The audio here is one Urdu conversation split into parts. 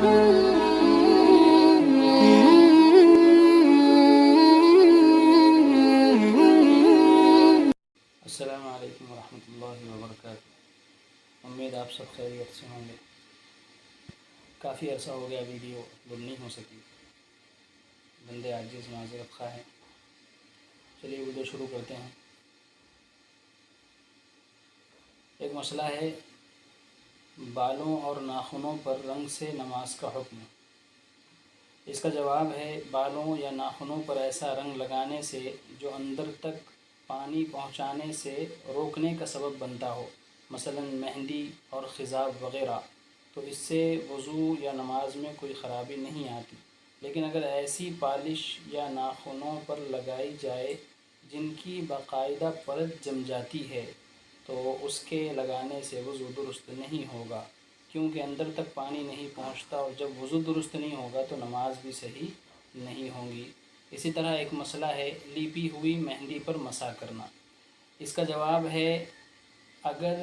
السلام علیکم ورحمۃ اللہ وبرکاتہ۔ امید آپ سب خیریت سے ہوں گے۔ کافی عرصہ ہو گیا ویڈیو اپلوڈ نہیں ہو سکی، بندے عاجز معذرت خواہ ہیں۔ چلیے ویڈیو شروع کرتے ہیں۔ ایک مسئلہ ہے بالوں اور ناخنوں پر رنگ سے نماز کا حکم۔ اس کا جواب ہے بالوں یا ناخنوں پر ایسا رنگ لگانے سے جو اندر تک پانی پہنچانے سے روکنے کا سبب بنتا ہو، مثلا مہندی اور خضاب وغیرہ، تو اس سے وضو یا نماز میں کوئی خرابی نہیں آتی۔ لیکن اگر ایسی پالش یا ناخنوں پر لگائی جائے جن کی باقاعدہ پرت جم جاتی ہے تو اس کے لگانے سے وضو درست نہیں ہوگا، کیونکہ اندر تک پانی نہیں پہنچتا، اور جب وضو درست نہیں ہوگا تو نماز بھی صحیح نہیں ہوگی۔ اسی طرح ایک مسئلہ ہے لیپی ہوئی مہندی پر مسح کرنا۔ اس کا جواب ہے اگر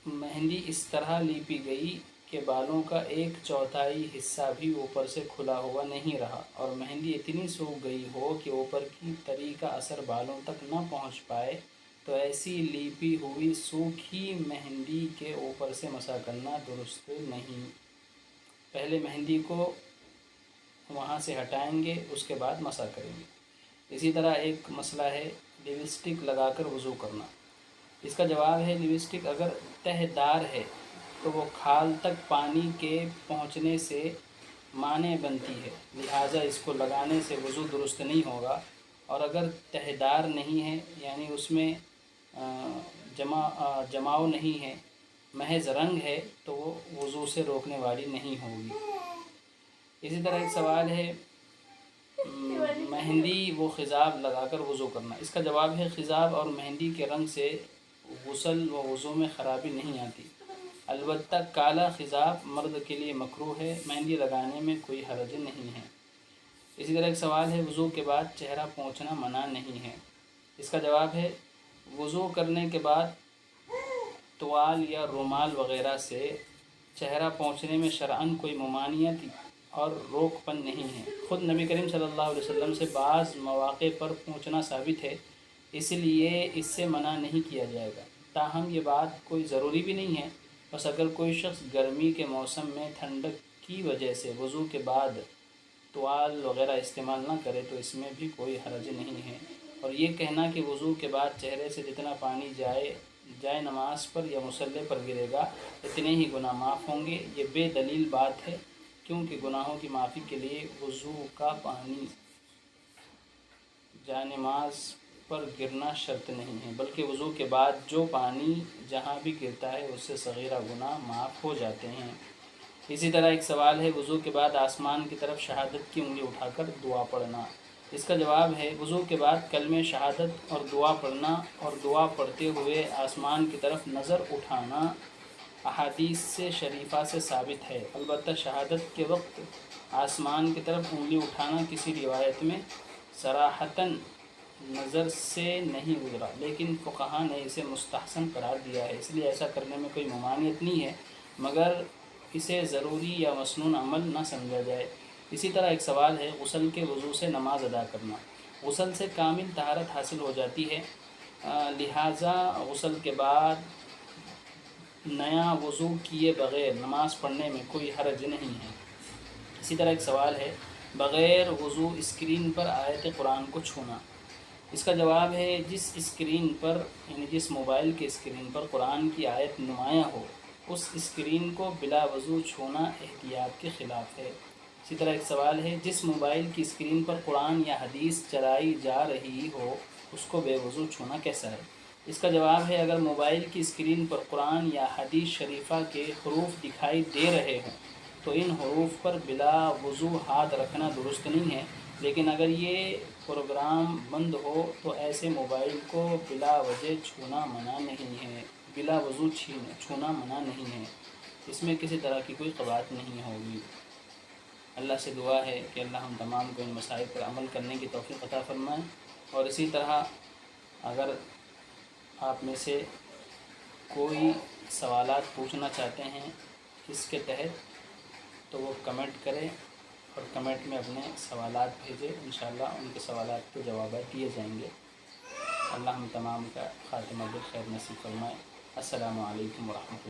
مہندی اس طرح لیپی گئی کہ بالوں کا 1/4 حصہ بھی اوپر سے کھلا ہوا نہیں رہا اور مہندی اتنی سوکھ گئی ہو کہ اوپر کی تری کا اثر بالوں تک نہ پہنچ پائے، تو ایسی لیپی ہوئی سوکھی مہندی کے اوپر سے مسح کرنا درست نہیں۔ پہلے مہندی کو وہاں سے ہٹائیں گے، اس کے بعد مسح کریں گے۔ اسی طرح ایک مسئلہ ہے لپسٹک لگا کر وضو کرنا۔ اس کا جواب ہے لپسٹک اگر تہہ دار ہے تو وہ کھال تک پانی کے پہنچنے سے مانع بنتی ہے، لہٰذا اس کو لگانے سے وضو درست نہیں ہوگا، اور اگر تہہ دار نہیں ہے یعنی اس میں جماؤ نہیں ہے، محض رنگ ہے، تو وہ وضو سے روکنے والی نہیں ہوگی۔ اسی طرح ایک سوال ہے مہندی و خضاب لگا کر وضو کرنا۔ اس کا جواب ہے خضاب اور مہندی کے رنگ سے غسل و وضو میں خرابی نہیں آتی، البتہ کالا خضاب مرد کے لیے مکروہ ہے، مہندی لگانے میں کوئی حرج نہیں ہے۔ اسی طرح ایک سوال ہے وضو کے بعد چہرہ پونچھنا منع نہیں ہے۔ اس کا جواب ہے وضو کرنے کے بعد توال یا رومال وغیرہ سے چہرہ پونچھنے میں شرعاً کوئی ممانعت اور روک پن نہیں ہے۔ خود نبی کریم صلی اللہ علیہ وسلم سے بعض مواقع پر پونچھنا ثابت ہے، اس لیے اس سے منع نہیں کیا جائے گا۔ تاہم یہ بات کوئی ضروری بھی نہیں ہے، بس اگر کوئی شخص گرمی کے موسم میں ٹھنڈک کی وجہ سے وضو کے بعد توال وغیرہ استعمال نہ کرے تو اس میں بھی کوئی حرج نہیں ہے۔ اور یہ کہنا کہ وضو کے بعد چہرے سے جتنا پانی جائے نماز پر یا مصلی پر گرے گا اتنے ہی گناہ معاف ہوں گے، یہ بے دلیل بات ہے، کیونکہ گناہوں کی معافی کے لیے وضو کا پانی جائے نماز پر گرنا شرط نہیں ہے، بلکہ وضو کے بعد جو پانی جہاں بھی گرتا ہے اس سے صغیرہ گناہ معاف ہو جاتے ہیں۔ اسی طرح ایک سوال ہے وضو کے بعد آسمان کی طرف شہادت کی انگلی اٹھا کر دعا پڑھنا۔ اس کا جواب ہے وضو کے بعد کلمہ شہادت اور دعا پڑھنا اور دعا پڑھتے ہوئے آسمان کی طرف نظر اٹھانا احادیث سے شریفہ سے ثابت ہے، البتہ شہادت کے وقت آسمان کی طرف انگلی اٹھانا کسی روایت میں صراحتاً نظر سے نہیں گزرا، لیکن فقہا نے اسے مستحسن قرار دیا ہے، اس لیے ایسا کرنے میں کوئی ممانعت نہیں ہے، مگر اسے ضروری یا مسنون عمل نہ سمجھا جائے۔ اسی طرح ایک سوال ہے غسل کے وضو سے نماز ادا کرنا۔ غسل سے کامل طہارت حاصل ہو جاتی ہے، لہٰذا غسل کے بعد نیا وضو کیے بغیر نماز پڑھنے میں کوئی حرج نہیں ہے۔ اسی طرح ایک سوال ہے بغیر وضو اسکرین پر آیت قرآن کو چھونا۔ اس کا جواب ہے جس اسکرین پر یعنی جس موبائل کے اسکرین پر قرآن کی آیت نمایاں ہو اس اسکرین کو بلا وضو چھونا احتیاط کے خلاف ہے۔ اسی طرح ایک سوال ہے جس موبائل کی اسکرین پر قرآن یا حدیث چلائی جا رہی ہو اس کو بے وضو چھونا کیسا ہے؟ اس کا جواب ہے اگر موبائل کی اسکرین پر قرآن یا حدیث شریفہ کے حروف دکھائی دے رہے ہوں تو ان حروف پر بلا وضو ہاتھ رکھنا درست نہیں ہے، لیکن اگر یہ پروگرام بند ہو تو ایسے موبائل کو بلا وجہ چھونا منع نہیں ہے، بلا وضو چھونا منع نہیں ہے، اس میں کسی طرح کی کوئی قباحت نہیں ہوگی۔ اللہ سے دعا ہے کہ اللہ ہم تمام کو ان مسائل پر عمل کرنے کی توفیق عطا فرمائے، اور اسی طرح اگر آپ میں سے کوئی سوالات پوچھنا چاہتے ہیں اس کے تحت تو وہ کمنٹ کریں اور کمنٹ میں اپنے سوالات بھیجیں، انشاءاللہ ان کے سوالات کے جوابات دیے جائیں گے۔ اللہ ہم تمام کا خاتمہ بالخیر نصیب فرمائے۔ السلام علیکم ورحمۃ اللہ۔